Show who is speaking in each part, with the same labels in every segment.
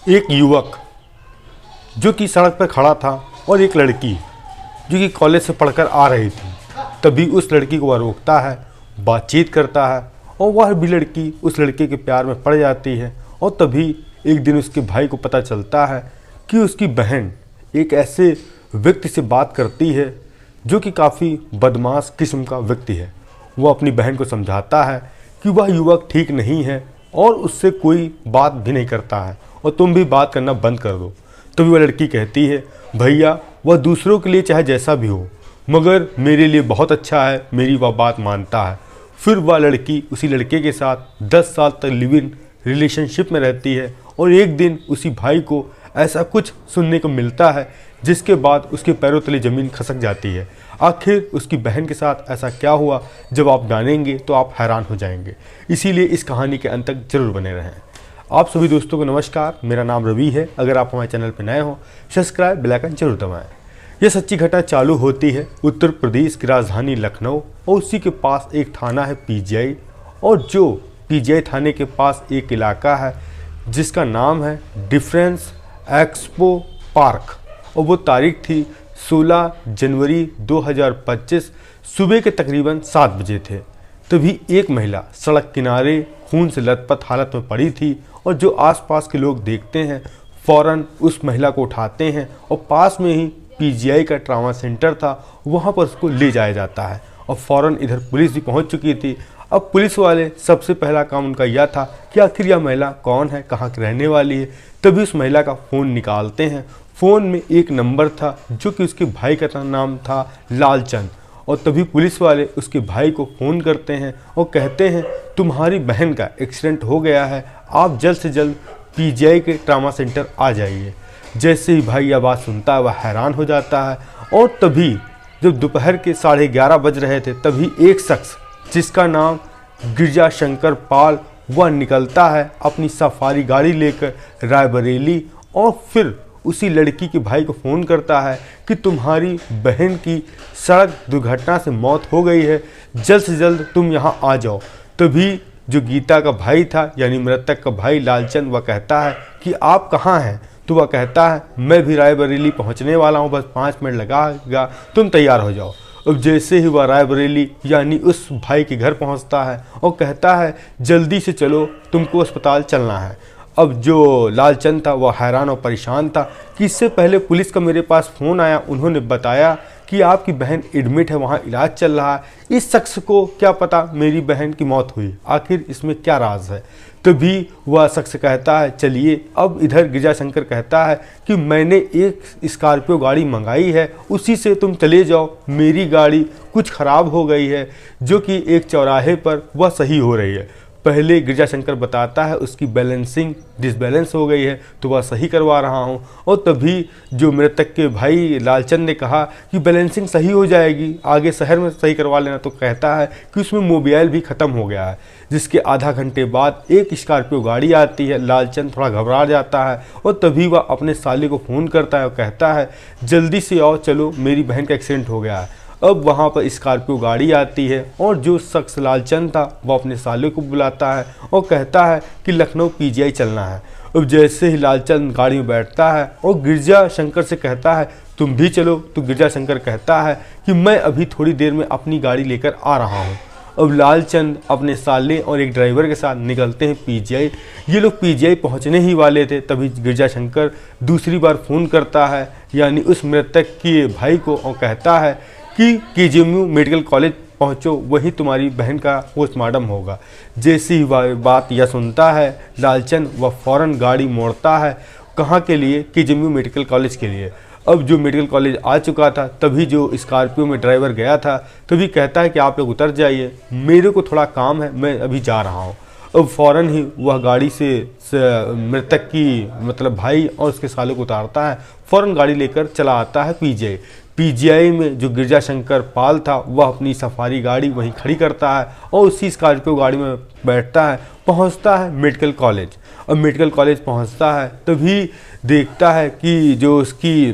Speaker 1: एक युवक जो कि सड़क पर खड़ा था और एक लड़की जो कि कॉलेज से पढ़कर आ रही थी, तभी उस लड़की को वह रोकता है, बातचीत करता है और वह भी लड़की उस लड़के के प्यार में पड़ जाती है। और तभी एक दिन उसके भाई को पता चलता है कि उसकी बहन एक ऐसे व्यक्ति से बात करती है जो कि काफ़ी बदमाश किस्म का व्यक्ति है। वह अपनी बहन को समझाता है कि वह युवक ठीक नहीं है और उससे कोई बात भी नहीं करता है और तुम भी बात करना बंद कर दो। तभी वह लड़की कहती है, भैया वह दूसरों के लिए चाहे जैसा भी हो मगर मेरे लिए बहुत अच्छा है, मेरी वह बात मानता है। फिर वह लड़की उसी लड़के के साथ 10 साल तक लिव इन रिलेशनशिप में रहती है और एक दिन उसी भाई को ऐसा कुछ सुनने को मिलता है जिसके बाद उसके पैरों तले ज़मीन खसक जाती है। आखिर उसकी बहन के साथ ऐसा क्या हुआ, जब आप जानेंगे तो आप हैरान हो जाएंगे। इसीलिए इस कहानी के अंत तक जरूर बने रहें। आप सभी दोस्तों को नमस्कार, मेरा नाम रवि है। अगर आप हमारे चैनल पर नए हो, सब्सक्राइब बेल आइकन जरूर दबाएं। यह सच्ची घटना चालू होती है उत्तर प्रदेश की राजधानी लखनऊ और उसी के पास एक थाना है पीजीआई, और जो पीजीआई थाने के पास एक इलाका है जिसका नाम है डिफरेंस एक्सपो पार्क। और वो तारीख थी 16 जनवरी 2025 सुबह के तकरीबन 7 बजे थे। तभी एक महिला सड़क किनारे खून से लथपथ हालत में पड़ी थी और जो आसपास के लोग देखते हैं फ़ौरन उस महिला को उठाते हैं और पास में ही पीजीआई का ट्रामा सेंटर था, वहाँ पर उसको ले जाया जाता है। और फ़ौरन इधर पुलिस भी पहुँच चुकी थी। अब पुलिस वाले सबसे पहला काम उनका यह था कि आखिर यह महिला कौन है, कहाँ की रहने वाली है। तभी उस महिला का फ़ोन निकालते हैं। फ़ोन में एक नंबर था जो कि उसके भाई का नाम था लालचंद। और तभी पुलिस वाले उसके भाई को फ़ोन करते हैं और कहते हैं, तुम्हारी बहन का एक्सीडेंट हो गया है, आप जल्द से जल्द पीजीआई के ट्रामा सेंटर आ जाइए। जैसे ही भाई यह बात सुनता है वह हैरान हो जाता है। और तभी जब दोपहर के 11:30 बज रहे थे, तभी एक शख्स जिसका नाम गिरजा शंकर पाल, वह निकलता है अपनी सफारी गाड़ी लेकर रायबरेली और फिर उसी लड़की के भाई को फ़ोन करता है कि तुम्हारी बहन की सड़क दुर्घटना से मौत हो गई है, जल्द से जल्द तुम यहाँ आ जाओ। तभी जो गीता का भाई था यानी मृतक का भाई लालचंद, वह कहता है कि आप कहाँ हैं। तो वह कहता है, मैं भी रायबरेली पहुँचने वाला हूँ, बस 5 मिनट लगेगा, तुम तैयार हो जाओ। अब जैसे ही वह रायबरेली यानी उस भाई के घर पहुँचता है और कहता है, जल्दी से चलो, तुमको अस्पताल चलना है। अब जो लालचंद था वह हैरान और परेशान था कि इससे पहले पुलिस का मेरे पास फ़ोन आया, उन्होंने बताया कि आपकी बहन एडमिट है, वहाँ इलाज चल रहा है। इस शख्स को क्या पता मेरी बहन की मौत हुई, आखिर इसमें क्या राज है। तभी वह शख्स कहता है, चलिए। अब इधर गिरजा शंकर कहता है कि मैंने एक स्कॉर्पियो गाड़ी मंगाई है, उसी से तुम चले जाओ, मेरी गाड़ी कुछ ख़राब हो गई है जो कि एक चौराहे पर वह सही हो रही है। पहले गिरजा शंकर बताता है उसकी बैलेंसिंग डिसबैलेंस हो गई है तो वह सही करवा रहा हूँ। और तभी जो मृतक के भाई लालचंद ने कहा कि बैलेंसिंग सही हो जाएगी, आगे शहर में सही करवा लेना। तो कहता है कि उसमें मोबाइल भी ख़त्म हो गया है। जिसके आधा घंटे बाद एक स्कॉर्पियो गाड़ी आती है। लालचंद थोड़ा घबरा जाता है और तभी वह अपने साले को फ़ोन करता है और कहता है, जल्दी से आओ, चलो, मेरी बहन का एक्सीडेंट हो गया है। अब वहाँ पर स्कॉर्पियो गाड़ी आती है और जो शख्स लालचंद था वह अपने साले को बुलाता है और कहता है कि लखनऊ पीजीआई चलना है। अब जैसे ही लालचंद गाड़ी में बैठता है और गिरजा शंकर से कहता है, तुम भी चलो। तो गिरजा शंकर कहता है कि मैं अभी थोड़ी देर में अपनी गाड़ी लेकर आ रहा हूँ। अब लालचंद अपने साले और एक ड्राइवर के साथ निकलते हैं पीजीआई। ये लोग पीजीआई पहुंचने ही वाले थे, तभी गिरजा शंकर दूसरी बार फ़ोन करता है यानी उस मृतक के भाई को और कहता है कि केजीएमयू मेडिकल कॉलेज पहुंचो, वहीं तुम्हारी बहन का पोस्टमार्टम होगा। जैसी ही वह बात यह सुनता है लालचंद, वह फ़ौरन गाड़ी मोड़ता है। कहाँ के लिए? केजीएमयू मेडिकल कॉलेज के लिए। अब जो मेडिकल कॉलेज आ चुका था, तभी जो स्कॉर्पियो में ड्राइवर गया था, तभी कहता है कि आप लोग उतर जाइए, मेरे को थोड़ा काम है, मैं अभी जा रहा हूँ। अब फ़ौरन ही वह गाड़ी से मृतक की मतलब भाई और उसके सालों को उतारता है, फ़ौरन गाड़ी लेकर चला आता है पीजीआई। पीजीआई में जो गिरजा शंकर पाल था वह अपनी सफारी गाड़ी वहीं खड़ी करता है और उसी स्कॉर्पियो गाड़ी में बैठता है, पहुंचता है मेडिकल कॉलेज। अब मेडिकल कॉलेज पहुंचता है तभी देखता है कि जो उसकी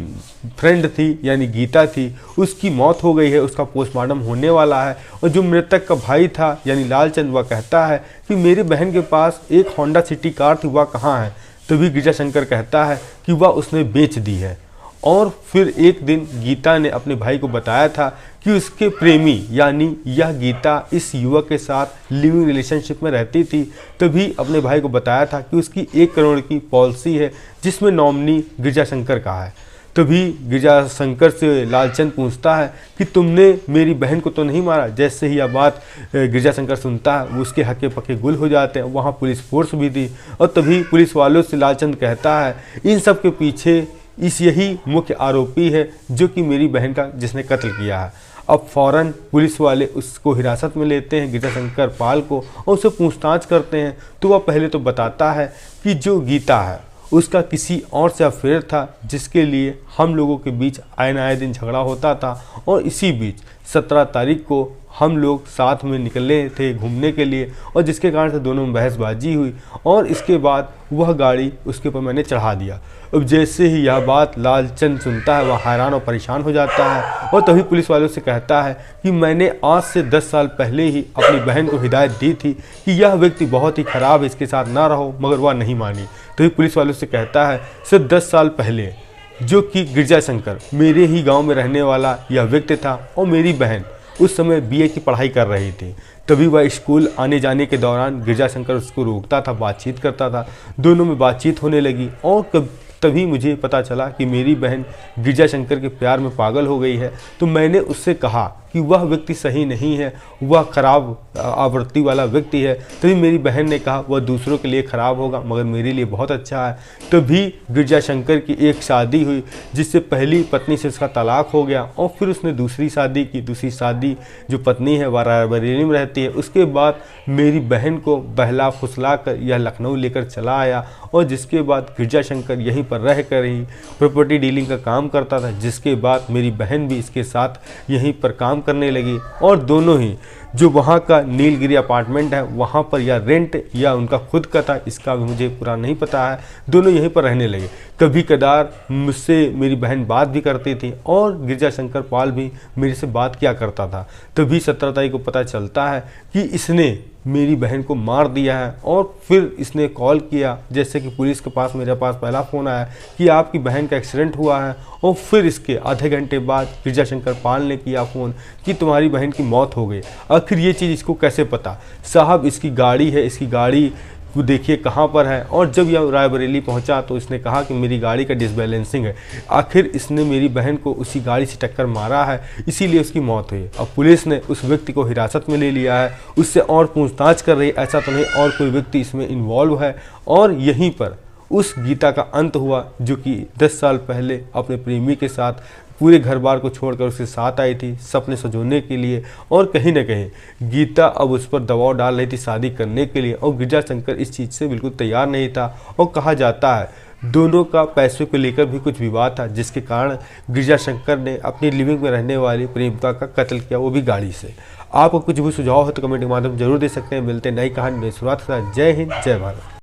Speaker 1: फ्रेंड थी यानी गीता थी, उसकी मौत हो गई है, उसका पोस्टमार्टम होने वाला है। और जो मृतक का भाई था यानी लालचंद, वह कहता है कि मेरी बहन के पास एक होंडा सिटी कार थी, वह कहाँ है। तभी गिरजाशंकर कहता है कि वह उसने बेच दी है। और फिर एक दिन गीता ने अपने भाई को बताया था कि उसके प्रेमी यानी यह गीता इस युवक के साथ लिविंग रिलेशनशिप में रहती थी। तभी अपने भाई को बताया था कि उसकी 1 करोड़ की पॉलिसी है जिसमें नॉमिनी गिरजाशंकर का है। तभी गिरजाशंकर से लालचंद पूछता है कि तुमने मेरी बहन को तो नहीं मारा। जैसे ही यह बात गिरजाशंकर सुनता है वो उसके हक्के पक्के गुल हो जाते हैं। वहाँ पुलिस फोर्स भी थी और तभी पुलिस वालों से लालचंद कहता है इन सब के पीछे यही मुख्य आरोपी है जो कि मेरी बहन का जिसने कत्ल किया है। अब फौरन पुलिस वाले उसको हिरासत में लेते हैं गिरजाशंकर पाल को और उससे पूछताछ करते हैं। तो वह पहले तो बताता है कि जो गीता है उसका किसी और से अफेयर था जिसके लिए हम लोगों के बीच आए दिन झगड़ा होता था और इसी बीच 17 तारीख को हम लोग साथ में निकले थे घूमने के लिए और जिसके कारण से दोनों में बहसबाजी हुई और इसके बाद वह गाड़ी उसके ऊपर मैंने चढ़ा दिया। अब जैसे ही यह बात लालचंद सुनता है वह हैरान और परेशान हो जाता है और तभी पुलिस वालों से कहता है कि मैंने आज से 10 साल पहले ही अपनी बहन को हिदायत दी थी कि यह व्यक्ति बहुत ही खराब है, इसके साथ ना रहो, मगर वह नहीं मानी। तभी पुलिस वालों से कहता है सिर्फ 10 साल पहले जो कि गिरजाशंकर मेरे ही गाँव में रहने वाला यह व्यक्ति था और मेरी बहन उस समय बीए की पढ़ाई कर रही थी। तभी वह स्कूल आने जाने के दौरान गिरजाशंकर उसको रोकता था, बातचीत करता था, दोनों में बातचीत होने लगी और तभी मुझे पता चला कि मेरी बहन गिरजाशंकर के प्यार में पागल हो गई है। तो मैंने उससे कहा कि वह व्यक्ति सही नहीं है, वह खराब आवृत्ति वाला व्यक्ति है। तभी मेरी बहन ने कहा वह दूसरों के लिए खराब होगा मगर मेरे लिए बहुत अच्छा है। तभी गिरजाशंकर की एक शादी हुई जिससे पहली पत्नी से उसका तलाक हो गया और फिर उसने दूसरी शादी की। दूसरी शादी जो पत्नी है वह रायबरेली में रहती है। उसके बाद मेरी बहन को बहला फुसला कर यह लखनऊ लेकर चला आया और जिसके बाद गिरजाशंकर यहीं पर रह कर ही प्रॉपर्टी डीलिंग का काम करता था। जिसके बाद मेरी बहन भी इसके साथ यहीं पर काम करने लगी और दोनों ही जो वहाँ का नीलगिरी अपार्टमेंट है वहाँ पर या रेंट या उनका खुद का था इसका भी मुझे पूरा नहीं पता है, दोनों यहीं पर रहने लगे। कभी कदार मुझसे मेरी बहन बात भी करती थी और गिरजाशंकर पाल भी मेरे से बात किया करता था। तभी 17 तारीख को पता चलता है कि इसने मेरी बहन को मार दिया है और फिर इसने कॉल किया, जैसे कि पुलिस के पास मेरे पास पहला फ़ोन आया कि आपकी बहन का एक्सीडेंट हुआ है और फिर इसके आधे घंटे बाद गिरजाशंकर पाल ने किया फ़ोन कि तुम्हारी बहन की मौत हो गई। आखिर ये चीज़ इसको कैसे पता? साहब इसकी गाड़ी है, इसकी गाड़ी को देखिए कहाँ पर है। और जब यह रायबरेली पहुंचा तो इसने कहा कि मेरी गाड़ी का डिसबैलेंसिंग है। आखिर इसने मेरी बहन को उसी गाड़ी से टक्कर मारा है, इसीलिए उसकी मौत हुई। अब पुलिस ने उस व्यक्ति को हिरासत में ले लिया है, उससे और पूछताछ कर रही है। ऐसा तो नहीं और कोई व्यक्ति इसमें इन्वॉल्व है। और यहीं पर उस गीता का अंत हुआ जो कि 10 साल पहले अपने प्रेमी के साथ पूरे घर बार को छोड़कर उसके साथ आई थी सपने सजोने के लिए। और कहीं ना कहीं गीता अब उस पर दबाव डाल रही थी शादी करने के लिए और गिरजाशंकर इस चीज़ से बिल्कुल तैयार नहीं था। और कहा जाता है दोनों का पैसे को लेकर भी कुछ विवाद था जिसके कारण गिरजाशंकर ने अपनी लिविंग में रहने वाली प्रेमिका का कत्ल किया, वो भी गाड़ी से। आपको कुछ भी सुझाव हो तो कमेंट के माध्यम जरूर दे सकते हैं। मिलते हैं नई कहानी नई शुरुआत के साथ। जय हिंद, जय भारत।